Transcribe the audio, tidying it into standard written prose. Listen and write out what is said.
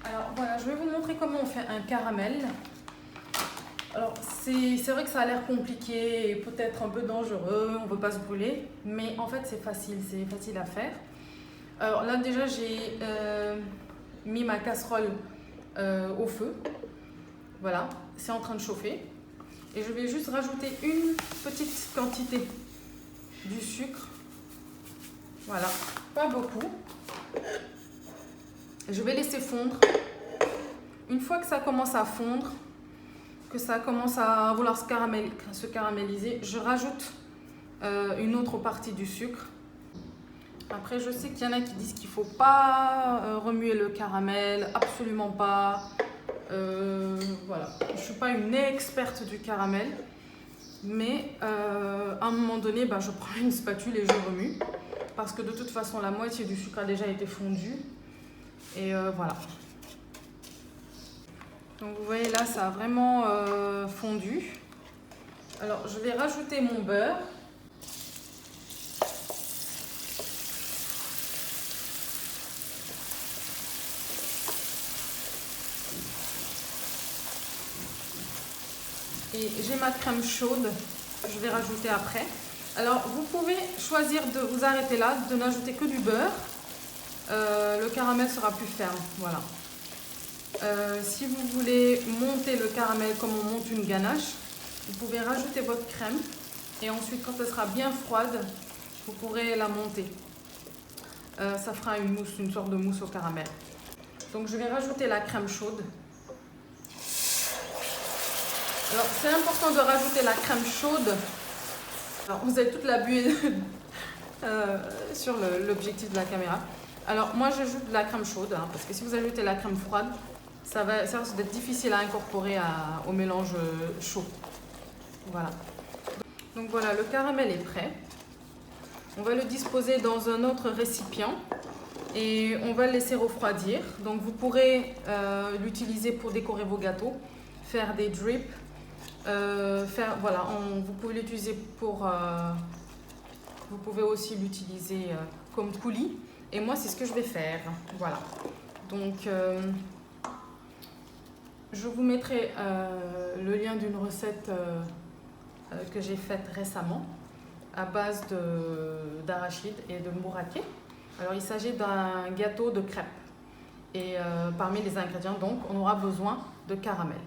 Alors voilà, je vais vous montrer comment on fait un caramel. Alors c'est vrai que ça a l'air compliqué et peut-être un peu dangereux, on ne veut pas se brûler, mais en fait c'est facile à faire. Alors là déjà j'ai mis ma casserole au feu, voilà, c'est en train de chauffer. Et je vais juste rajouter une petite quantité du sucre, voilà, pas beaucoup. Je vais laisser fondre. Une fois que ça commence à fondre, que ça commence à vouloir se caraméliser, je rajoute une autre partie du sucre. Après, je sais qu'il y en a qui disent qu'il ne faut pas remuer le caramel, absolument pas. Voilà, je ne suis pas une experte du caramel, mais à un moment donné, je prends une spatule et je remue. Parce que de toute façon, la moitié du sucre a déjà été fondu. Et voilà. Donc vous voyez là, ça a vraiment fondu. Alors je vais rajouter mon beurre. Et j'ai ma crème chaude que je vais rajouter après. Alors vous pouvez choisir de vous arrêter là, de n'ajouter que du beurre. Le caramel sera plus ferme, voilà. Si vous voulez monter le caramel comme on monte une ganache, vous pouvez rajouter votre crème et ensuite quand elle sera bien froide, vous pourrez la monter. Ça fera une mousse, une sorte de mousse au caramel. Donc je vais rajouter la crème chaude. Alors c'est important de rajouter la crème chaude. Alors vous avez toute la buée sur l'objectif de la caméra. Alors moi j'ajoute de la crème chaude parce que si vous ajoutez la crème froide, ça risque d'être difficile à incorporer au mélange chaud. Voilà. Donc voilà, le caramel est prêt. On va le disposer dans un autre récipient et on va le laisser refroidir. Donc vous pourrez l'utiliser pour décorer vos gâteaux, faire des drips, vous pouvez l'utiliser vous pouvez aussi l'utiliser comme coulis. Et moi c'est ce que je vais faire. Voilà. Donc je vous mettrai le lien d'une recette que j'ai faite récemment à base d'arachide et de mouraké. Alors il s'agit d'un gâteau de crêpes et parmi les ingrédients donc on aura besoin de caramel.